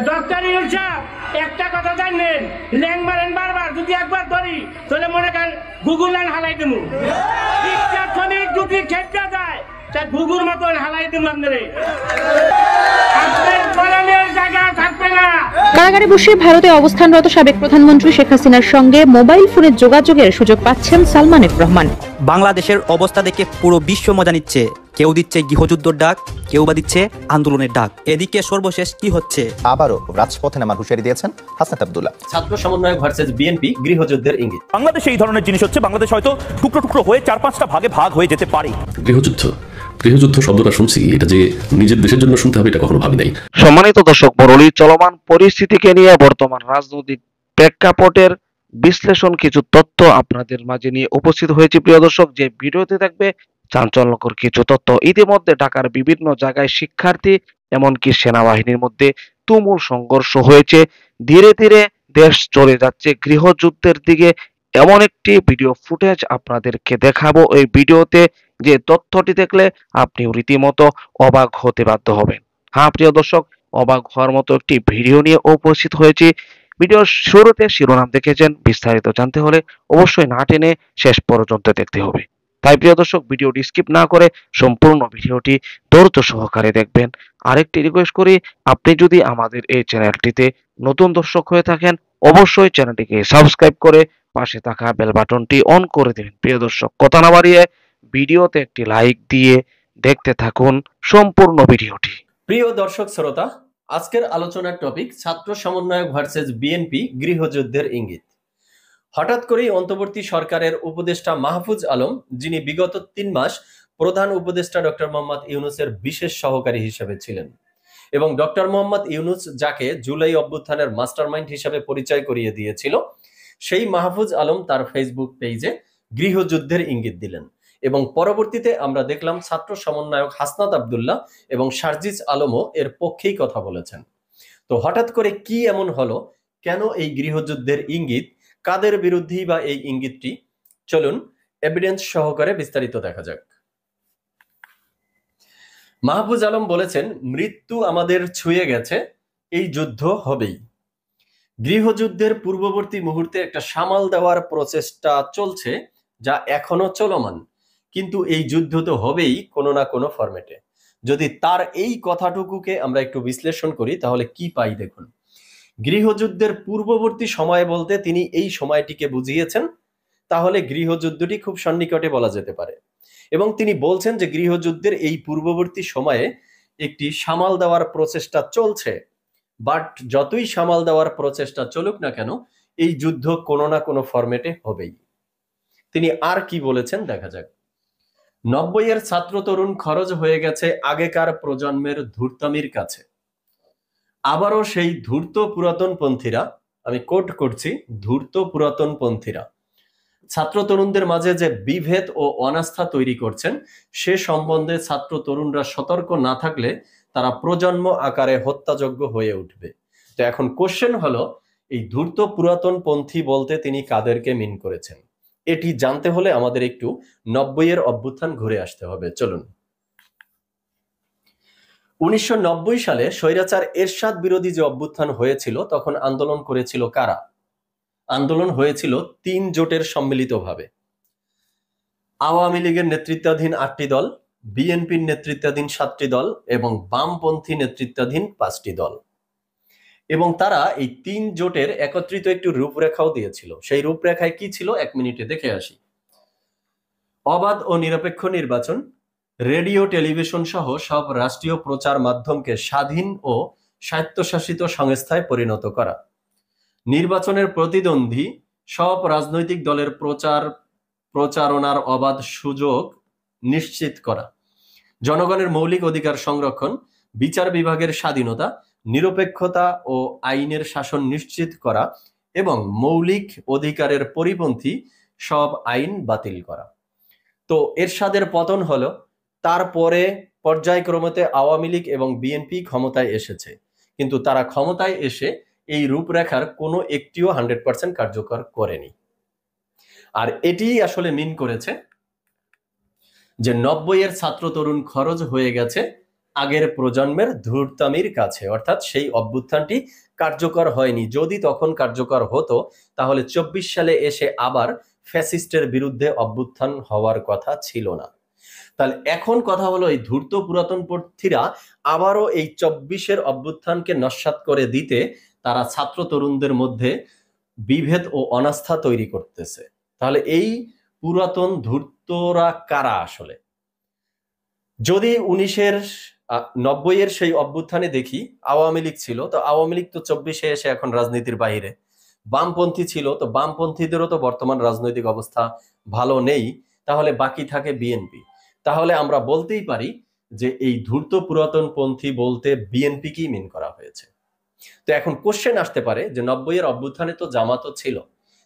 Doctor Yunus সাহেব একটা কথা জানেন, ল্যাং মারেন বারবার, যদি একবার ধরি তাহলে মনে করেন গুগল লাইন হালাই দেবো। শ্রমিক যদি খেপটা যায় তা গুগুর মতন হালাই দেবো আপনারে। কারাগারে বসে ভারতে অবস্থানরত সাবেক প্রধানমন্ত্রী শেখ হাসিনার সঙ্গে মোবাইল ফোনে যোগাযোগের সুযোগ পাচ্ছেন সালমান এফ রহমান। বাংলাদেশের অবস্থা দেখে পুরো বিশ্ব মজা নিচ্ছে। কেউ দিচ্ছে গৃহযুদ্ধের ডাক, কেউ বা দিচ্ছে আন্দোলনের ডাক। এদিকে সর্বশেষ কি হচ্ছে? আবারও রাজপথে নামার হুঁশিয়ারি দিয়েছেন হাসনাত আব্দুল্লাহ। ছাত্র সমন্বয়ক ভার্সেস বিএনপি, গৃহযুদ্ধের ইঙ্গিত। বাংলাদেশে এই ধরনের জিনিস হচ্ছে, বাংলাদেশ হয়তো টুকরো টুকরো হয়ে 4-5টা ভাগে ভাগ হয়ে যেতে পারে। গৃহযুদ্ধ শব্দটা শুনছি, এটা যে নিজের দেশের জন্য শুনতে হবে এটা কখনো ভাবি নাই। সম্মানিত দর্শক মণ্ডলী, চলমান পরিস্থিতিকে নিয়ে বর্তমান রাজনৈতিক প্রেক্ষাপটের বিশ্লেষণ কিছু তথ্য আপনাদের মাঝে নিয়ে উপস্থিত হয়েছে। প্রিয় দর্শক, যে ভিডিওতে থাকবে চাঞ্চল্যকর কিছু তথ্য। ইতিমধ্যে ঢাকার বিভিন্ন জায়গায় শিক্ষার্থী এমনকি সেনাবাহিনীর মধ্যে তুমুল সংঘর্ষ হয়েছে। ধীরে ধীরে দেশ চলে যাচ্ছে গৃহযুদ্ধের দিকে। এমন একটি ভিডিও ফুটেজ আপনাদেরকে দেখাবো। এই ভিডিওতে যে তথ্যটি দেখলে আপনি রীতিমতো অবাক হতে বাধ্য হবেন। হ্যাঁ প্রিয় দর্শক, অবাক হওয়ার মতো একটি ভিডিও নিয়ে উপস্থিত হয়েছি। ভিডিওর শুরুতে শিরোনাম দেখেছেন, বিস্তারিত জানতে হলে অবশ্যই না টেনে শেষ পর্যন্ত দেখতে হবে। তাই প্রিয় দর্শক, ভিডিওটি স্কিপ না করে সম্পূর্ণ ভিডিওটি ধৈর্য সহকারে দেখবেন। আরেকটি রিকোয়েস্ট করি, আপনি যদি আমাদের এই চ্যানেলটিতে নতুন দর্শক হয়ে থাকেন অবশ্যই চ্যানেলটিকে সাবস্ক্রাইব করে পাশে থাকা বেল বাটনটি অন করে দেবেন। প্রিয় দর্শক, কথা না বাড়িয়ে ভিডিওতে একটি লাইক দিয়ে দেখতে থাকুন সম্পূর্ণ ভিডিওটি। প্রিয় দর্শক শ্রোতা, আজকের আলোচনার টপিক ছাত্র সমন্বয়ক ভার্সেস বিএনপি, গৃহযুদ্ধের ইঙ্গিত। হঠাৎ করেই অন্তর্বর্তী সরকারের উপদেষ্টা মাহফুজ আলম, যিনি বিগত 3 মাস প্রধান উপদেষ্টা ডক্টর মোহাম্মদ ইউনূসের বিশেষ সহকারী হিসেবে ছিলেন এবং ডক্টর মোহাম্মদ ইউনূস যাকে জুলাই অভ্যুত্থানের মাস্টারমাইন্ড হিসেবে পরিচয় করিয়ে দিয়েছিল, সেই মাহফুজ আলম তার ফেসবুক পেজে গৃহযুদ্ধের ইঙ্গিত দিলেন এবং পরবর্তীতে আমরা দেখলাম ছাত্র সমন্বয়ক হাসনাত আব্দুল্লাহ এবং সার্জিস আলমও এর পক্ষেই কথা বলেছেন। তো হঠাৎ করে কি এমন হলো? কেন এই গৃহযুদ্ধের ইঙ্গিত? কাদের বিরুদ্ধেই বা এই ইঙ্গিতটি? চলুন এভিডেন্স সহকারে বিস্তারিত দেখা যাক। মাহফুজ আলম বলেছেন, মৃত্যু আমাদের ছুঁয়ে গেছে, এই যুদ্ধ হবেই। গৃহযুদ্ধের পূর্ববর্তী মুহূর্তে একটা সামাল দেওয়ার প্রচেষ্টা চলছে, যা এখনো চলমান, কিন্তু এই যুদ্ধ তো হবেই কোনো না কোনো ফরম্যাটে। যদি তার এই কথাটুকুকে আমরা একটু বিশ্লেষণ করি তাহলে কি পাই দেখুন। গৃহযুদ্ধের পূর্ববর্তী সময় বলতে তিনি এই সময়টিকে বুঝিয়েছেন, তাহলে গৃহযুদ্ধটি খুব সন্নিকটে বলা যেতে পারে। এবং তিনি বলছেন যে গৃহযুদ্ধের এই পূর্ববর্তী সময়ে একটি সামাল দেওয়ার প্রচেষ্টা চলছে, বাট যতই সামাল দেওয়ার প্রচেষ্টা চলুক না কেন এই যুদ্ধ কোনো না কোনো ফরম্যাটে হবেই। তিনি আর কি বলেছেন দেখা যাক। 90-এর ছাত্র তরুণ খরচ হয়ে গেছে আগেকার প্রজন্মের ধূর্তামির কাছে। আবারও সেই ধূর্ত পুরাতনপন্থীরা, আমি কোট করছি, ধূর্ত পুরাতনপন্থীরা ছাত্র তরুণদের মাঝে যে বিভেদ ও অনাস্থা তৈরি করছেন, সে সম্বন্ধে ছাত্র তরুণরা সতর্ক না থাকলে তারা প্রজন্ম আকারে হত্যাযোগ্য হয়ে উঠবে। তো এখন কোশ্চেন হলো, এই ধূর্ত পুরাতনপন্থী বলতে তিনি কাদেরকে মিন করেছেন? এটি জানতে হলে আমাদের একটু 90-এর অভ্যুত্থান ঘুরে আসতে হবে। চলুন। 1990 সালে স্বৈরাচার এরশাদ বিরোধী যে অভ্যুত্থান হয়েছিল, তখন আন্দোলন করেছিল কারা? আন্দোলন হয়েছিল 3 জোটের সম্মিলিতভাবে। আওয়ামী লীগের নেতৃত্বাধীন 8টি দল, বিএনপির নেতৃত্বাধীন 7টি দল এবং বামপন্থী নেতৃত্বাধীন 5টি দল। এবং তারা এই 3 জোটের একত্রিত একটি রূপরেখাও দিয়েছিল। সেই রূপরেখায় কি ছিল 1 মিনিটে দেখে আসি। অবাধ ও নিরপেক্ষ নির্বাচন, রেডিও টেলিভিশন সহ সব রাষ্ট্রীয় প্রচার মাধ্যমকে স্বাধীন ও স্বায়ত্তশাসিত সংস্থায় পরিণত করা, নির্বাচনের প্রতিদ্বন্দ্বী সব রাজনৈতিক দলের প্রচারণার অবাধ সুযোগ নিশ্চিত করা, জনগণের মৌলিক অধিকার সংরক্ষণ, বিচার বিভাগের স্বাধীনতা, নিরপেক্ষতা ও আইনের শাসন নিশ্চিত করা এবং মৌলিক অধিকারের পরিপন্থী সব আইন বাতিল করা। তো এরশাদের পতন হলো, তারপরে পর্যায়ক্রমে আওয়ামী লীগ এবং বিএনপি ক্ষমতায় এসেছে, কিন্তু তারা ক্ষমতায় এসে এই রূপরেখার কোনো একটিও 100% কার্যকর করেনি। আর এটি আসলে মিন করেছে যে 90-এর ছাত্র তরুণ খরচ হয়ে গেছে আগের প্রজন্মের ধূর্তামির কাছে, অর্থাৎ সেই অভ্যুত্থানটি কার্যকর হয়নি। যদি তখন কার্যকর হতো তাহলে 24 সালে এসে আবার ফ্যাসিস্টের বিরুদ্ধে অভ্যুত্থান হওয়ার কথা ছিল না। তাহলে এখন কথা হলো এই ধূর্ত পুরাতনপন্থীরা আবারও এই 24-এর অভ্যুত্থানকে নস্যাৎ করে দিতে তারা ছাত্র তরুণদের মধ্যে বিভেদ ও অনাস্থা তৈরি করতেছে। তাহলে এই পুরাতন ধূর্তরা কারা আসলে? যদি 90-এর সেই অভ্যুত্থানে দেখি আওয়ামী লীগ ছিল, তো আওয়ামী লীগ তো 24-এ এসে এখন রাজনীতির বাইরে। বামপন্থী ছিল, তো বামপন্থীদেরও তো বর্তমান রাজনৈতিক অবস্থা ভালো নেই, তাহলে বাকি থাকে বিএনপি। তাহলে আমরা বলতেই পারি যে এই ধূর্ত পুরাতনপন্থী বলতে বিএনপি কি মিন করা হয়েছে। তো এখন কোশ্চেন আসতে পারে যে 90-এর অভ্যুত্থানে তো জামাতও ছিল,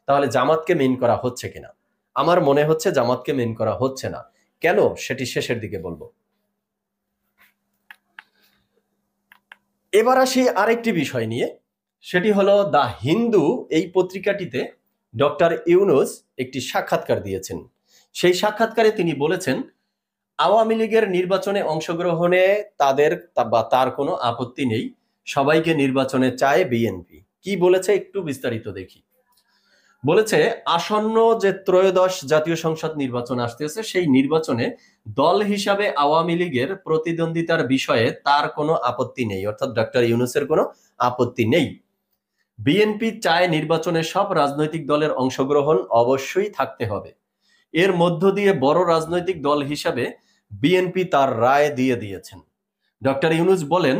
তাহলে জামাতকে মিন করা হচ্ছে কিনা? আমার মনে হচ্ছে জামাতকে মিন করা হচ্ছে না। কেন, সেটি শেষের দিকে বলবো। এবার আসি আরেকটি বিষয় নিয়ে, সেটি হলো দ্য হিন্দু এই পত্রিকাটিতে ডক্টর ইউনূস একটি সাক্ষাৎকার দিয়েছেন। সেই সাক্ষাৎকারে তিনি বলেছেন আওয়ামী লীগের নির্বাচনে অংশগ্রহণে তার কোনো আপত্তি নেই, সবাইকে নির্বাচনে চায় বিএনপি। কি বলেছে একটু বিস্তারিত দেখি। বলেছে আসন্ন যে 13শ জাতীয় সংসদ নির্বাচন আসতেছে সেই নির্বাচনে দল হিসাবে আওয়ামী লীগের প্রতিদ্বন্দ্বিতার বিষয়ে তার কোনো আপত্তি নেই, অর্থাৎ ডক্টর ইউনূসের কোনো আপত্তি নেই। বিএনপি চায় নির্বাচনে সব রাজনৈতিক দলের অংশগ্রহণ অবশ্যই থাকতে হবে। এর মধ্য দিয়ে বড় রাজনৈতিক দল হিসাবে বিএনপি তার রায় দিয়ে দিয়েছেন। ডক্টর ইউনূস বলেন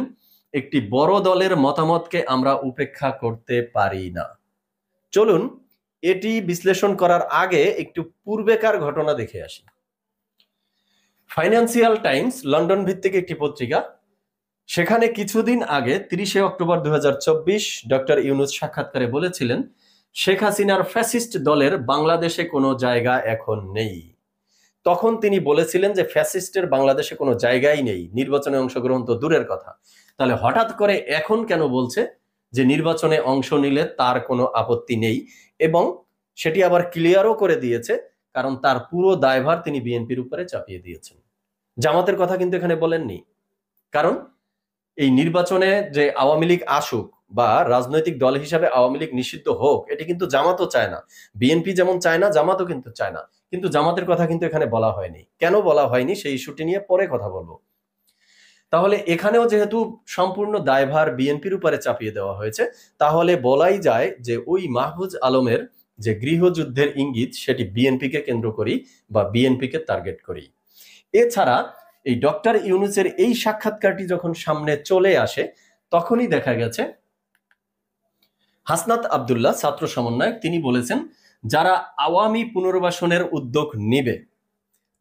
একটি বড় দলের মতামতকে আমরা উপেক্ষা করতে পারি না। চলুন এটি বিশ্লেষণ করার আগে একটু পূর্বেকার ঘটনা দেখে আসি। ফাইন্যান্সিয়াল টাইমস লন্ডন ভিত্তিক একটি পত্রিকা, সেখানে কিছুদিন আগে 30শে অক্টোবর 2024 ডক্টর ইউনূস সাক্ষাৎকারে বলেছিলেন শেখ হাসিনার ফ্যাসিস্ট দলের বাংলাদেশে কোনো জায়গা এখন নেই। তখন তিনি বলেছিলেন যে ফ্যাসিস্টের বাংলাদেশে কোনো জায়গাই নেই, নির্বাচনে অংশগ্রহণ তো দূরের কথা। তাহলে হঠাৎ করে এখন কেন বলছে যে নির্বাচনে অংশ নিলে তার কোনো আপত্তি নেই, এবং সেটি আবার ক্লিয়ারও করে দিয়েছে, কারণ তার পুরো দায়ভার তিনি বিএনপির উপরে চাপিয়ে দিয়েছেন। জামাতের কথা কিন্তু এখানে বলেননি, কারণ এই নির্বাচনে যে আওয়ামী লীগ আসুক বা রাজনৈতিক দল হিসাবে আওয়ামী লীগ নিষিদ্ধ হোক, এটি কিন্তু জামাতও চায় না। বিএনপি যেমন চায় না, জামাতও কিন্তু চায় না। কিন্তু জামাতের কথা কিন্তু এখানে বলা হয়নি। কেন বলা হয়নি সেই ইস্যুটি নিয়ে পরে কথা বলবো। তাহলে এখানেও যেহেতু সম্পূর্ণ দায়ভার বিএনপির উপরে চাপিয়ে দেওয়া হয়েছে, তাহলে বলাই যায় যে ওই মাহফুজ আলমের যে গৃহযুদ্ধের ইঙ্গিত সেটি বিএনপিকে কেন্দ্র করি বা বিএনপিকে টার্গেট করি। এছাড়া এই ডক্টর ইউনূসের এই সাক্ষাৎকারটি যখন সামনে চলে আসে তখনই দেখা গেছে হাসনাত আব্দুল্লাহ ছাত্র সমন্বয়ক তিনি বলেছেন যারা আওয়ামী পুনর্বাসনের উদ্যোগ নেবে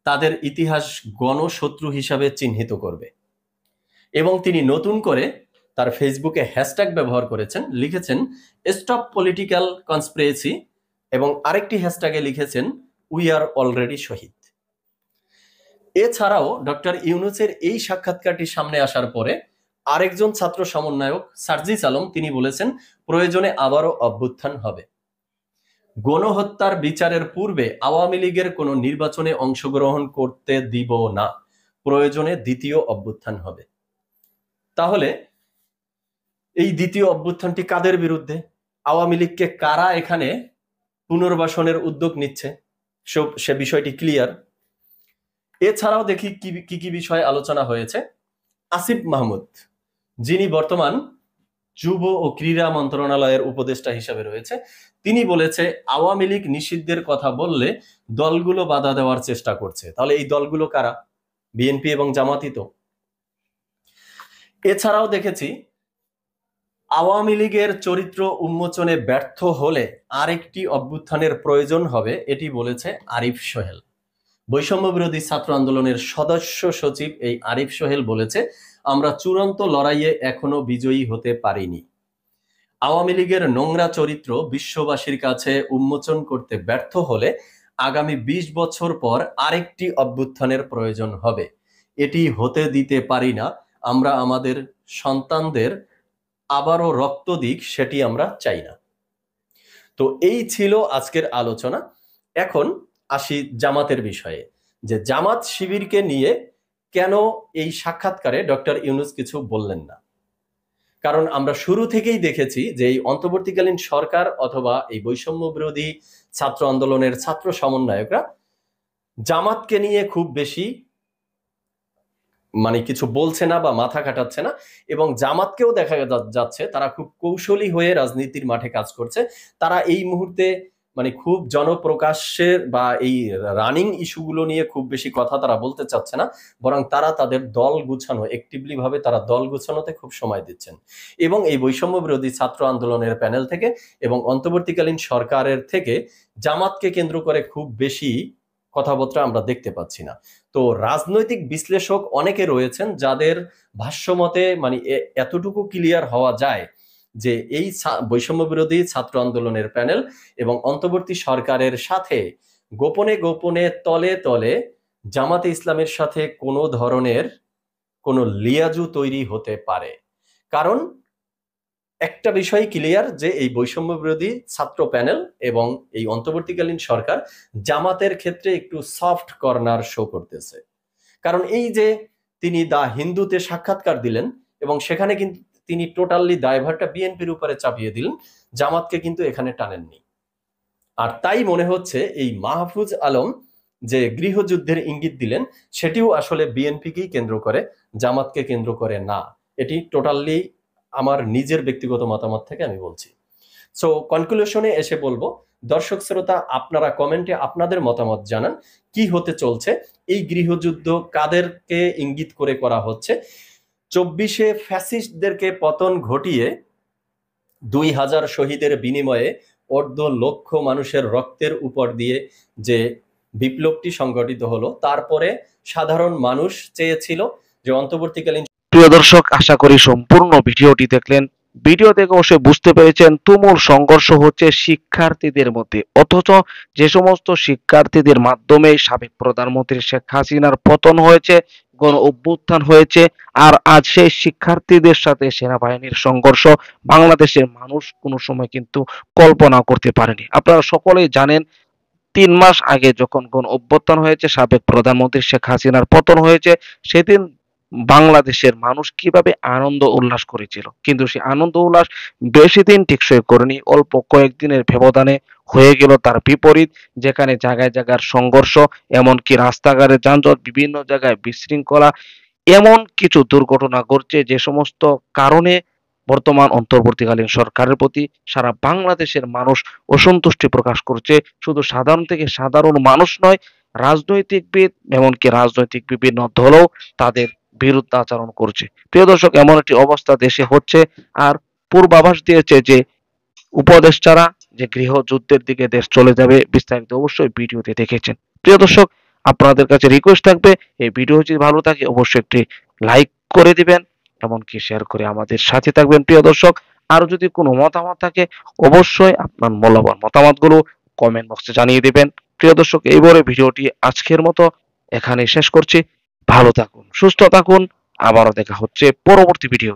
তাদের ইতিহাস গণশত্রু হিসাবে চিহ্নিত করবে। এবং তিনি নতুন করে তার ফেসবুকে হ্যাশট্যাগ ব্যবহার করেছেন, লিখেছেন স্টপ পলিটিক্যাল কনস্পিরেসি, এবং আরেকটি হ্যাশট্যাগে লিখেছেন উই আর অলরেডি শহীদ। এছাড়াও ডক্টর ইউনূসের এই সাক্ষাৎকারটি সামনে আসার পরে আরেকজন ছাত্র সমন্বয়ক সার্জিস আলম তিনি বলেছেন প্রয়োজনে আবারও অভ্যুত্থান হবে। গণহত্যার বিচারের পূর্বে আওয়ামী লীগের কোনো নির্বাচনে অংশগ্রহণ করতে দিব না, প্রয়োজনে দ্বিতীয় অভ্যুত্থান হবে। তাহলে এই দ্বিতীয় অভ্যুত্থানটি কাদের বিরুদ্ধে? আওয়ামী লীগকে কারা এখানে পুনর্বাসনের উদ্যোগ নিচ্ছে সে বিষয়টি ক্লিয়ার। এছাড়াও দেখি কি কি বিষয়ে আলোচনা হয়েছে। আসিফ মাহমুদ যিনি বর্তমান যুব ও ক্রীড়া মন্ত্রণালয়ের উপদেষ্টা হিসেবে রয়েছে, তিনি বলেছে আওয়ামী লীগ নিষিদ্ধের কথা বললে দলগুলো বাধা দেওয়ার চেষ্টা করছে। তাহলে এই দলগুলো কারা? বিএনপি এবং জামাতই তো। এছাড়াও দেখেছি আওয়ামী লীগের চরিত্র উন্মোচনে ব্যর্থ হলে আরেকটি অভ্যুত্থানের প্রয়োজন হবে, এটি বলেছে আরিফ সোহেল। বৈষম্য বিরোধী ছাত্র আন্দোলনের সদস্য সচিব এই আরিফ সোহেল বলেছে আমরা চূড়ান্ত লড়াইয়ে এখনো বিজয়ী হতে পারিনি। আওয়ামী লীগের নোংরা চরিত্র বিশ্ববাসীর কাছে উন্মোচন করতে ব্যর্থ হলে আগামী 20 বছর পর আরেকটি অভ্যুত্থানের প্রয়োজন হবে, এটি হতে দিতে পারি না। আমরা আমাদের সন্তানদের আবারও রক্ত দিক সেটি আমরা চাই না। তো এই ছিল আজকের আলোচনা। এখন আসি জামাতের বিষয়ে, যে জামাত শিবিরকে নিয়ে কেন এই সাক্ষাৎকারে ডক্টর ইউনূস কিছু বললেন না। কারণ আমরা শুরু থেকেই দেখেছি যে এই অন্তর্বর্তীকালীন সরকার অথবা এই বৈষম্য বিরোধী ছাত্র আন্দোলনের ছাত্র সমন্বয়করা জামাতকে নিয়ে খুব বেশি কিছু বলছে না বা মাথা কাটাচ্ছে না, এবং জামাতকেও দেখা যাচ্ছে তারা খুব কৌশলী হয়ে রাজনীতির মাঠে কাজ করছে। তারা এই মুহূর্তে খুব জনপ্রকাশ্যের বা এই রানিং ইস্যুগুলো নিয়ে খুব বেশি কথা তারা বলতে চাচ্ছে না, বরং তারা তাদের দল গুছানো, অ্যাক্টিভলি ভাবে তারা দল গুছানোতে খুব সময় দিচ্ছেন। এবং এই বৈষম্য বিরোধী ছাত্র আন্দোলনের প্যানেল থেকে এবং অন্তর্বর্তীকালীন সরকারের থেকে জামাতকে কেন্দ্র করে খুব বেশি কথাবার্তা আমরা দেখতে পাচ্ছি না। তো রাজনৈতিক বিশ্লেষক অনেকে রয়েছেন যাদের ভাষ্যমতে এতটুকু ক্লিয়ার হওয়া যায় যে এই বৈষম্য বিরোধী ছাত্র আন্দোলনের প্যানেল এবং অন্তর্বর্তী সরকারের সাথে গোপনে গোপনে তলে তলে জামাতে ইসলামের সাথে কোনো ধরনের কোনো লিয়াজু তৈরি হতে পারে। কারণ একটা বিষয় ক্লিয়ার যে এই বৈষম্য বিরোধী ছাত্র প্যানেল এবং এই অন্তর্বর্তীকালীন সরকার জামাতের ক্ষেত্রে একটু সফট কর্নার শো করতেছে। কারণ এই যে তিনি দা হিন্দুতে সাক্ষাৎকার দিলেন এবং সেখানে কিন্তু তিনি টোটালি দায়ভারটা বিএনপির উপরে চাপিয়ে দিলেন, জামাতকে কিন্তু এখানে টানেননি। আর তাই মনে হচ্ছে এই মাহফুজ আলম যে গৃহযুদ্ধের ইঙ্গিত দিলেন সেটিও আসলে বিএনপিকেই কেন্দ্র করে, জামাতকে কেন্দ্র করে না। এটি টোটালি আমার নিজের ব্যক্তিগত মতামত থেকে আমি বলছি। সো কনক্লুশনে এসে বলবো, দর্শক শ্রোতা আপনারা কমেন্টে আপনাদের মতামত জানান কি হতে চলছে, এই গৃহযুদ্ধ কাদেরকে ইঙ্গিত করে করা হচ্ছে। 24-এ ফ্যাসিস্টদেরকে পতন ঘটিয়ে 2000 শহীদের বিনিময়ে 1.5 লক্ষ মানুষের রক্তের উপর দিয়ে যে বিপ্লবটি সংগঠিত হলো, তারপরে সাধারণ মানুষ চেয়েছিল যে অন্তর্বর্তীকালীন। প্রিয় দর্শক, আশা করি সম্পূর্ণ ভিডিওটি দেখলেন। ভিডিও থেকে অবশ্যই বুঝতে পেরেছেন তুমুল সংঘর্ষ হচ্ছে শিক্ষার্থীদের মধ্যে, অথচ যে সমস্ত শিক্ষার্থীদের মাধ্যমে সাবেক প্রধানমন্ত্রী শেখ হাসিনার পতন হয়েছে, গণ অভ্যুত্থান হয়েছে, আর আজ সেই শিক্ষার্থীদের সাথে সেনাবাহিনীর সংঘর্ষ বাংলাদেশের মানুষ কোনো সময় কিন্তু কল্পনা করতে পারেনি। আপনারা সকলেই জানেন 3 মাস আগে যখন গণ অভ্যুত্থান হয়েছে, সাবেক প্রধানমন্ত্রী শেখ হাসিনার পতন হয়েছে, সেদিন বাংলাদেশের মানুষ কিভাবে আনন্দ উল্লাস করেছিল, কিন্তু সেই আনন্দ উল্লাস বেশি দিন টেকসই করেনি। অল্প কয়েকদিনের ব্যবধানে হয়ে গেল তার বিপরীত, যেখানে জায়গায় জায়গায় সংঘর্ষ, এমনকি রাস্তাঘাটে যানজট, বিভিন্ন জায়গায় বিশৃঙ্খলা, এমন কিছু দুর্ঘটনা ঘটছে যে সমস্ত কারণে বর্তমান অন্তর্বর্তীকালীন সরকারের প্রতি সারা বাংলাদেশের মানুষ অসন্তুষ্টি প্রকাশ করছে। শুধু সাধারণ থেকে সাধারণ মানুষ নয়, রাজনৈতিকবিদ এমনকি রাজনৈতিক বিভিন্ন দলও তাদের বিরুদ্ধে আচরণ করছে। প্রিয় দর্শক, এমন একটি অবস্থা দেশে হচ্ছে, আর পূর্বাভাস দিয়েছে যে উপদেষ্টারা যে গৃহযুদ্ধের দিকে দেশ চলে যাবে। বিস্তারিত অবশ্যই ভিডিওতে দেখেছেন। প্রিয় দর্শক, আপনাদের কাছে রিকোয়েস্ট থাকবে, এই ভিডিও যদি ভালো থাকে অবশ্যই একটি লাইক করে দিবেন, এমনকি শেয়ার করে আমাদের সাথে থাকবেন। প্রিয় দর্শক, আর যদি কোনো মতামত থাকে অবশ্যই আপনার মূল্যবান মতামতগুলো কমেন্ট বক্সে জানিয়ে দিবেন। প্রিয় দর্শক, এইবারে ভিডিওটি আজকের মতো এখানে শেষ করছি। ভালো থাকুন, সুস্থ থাকুন, আবারও দেখা হচ্ছে পরবর্তী ভিডিও।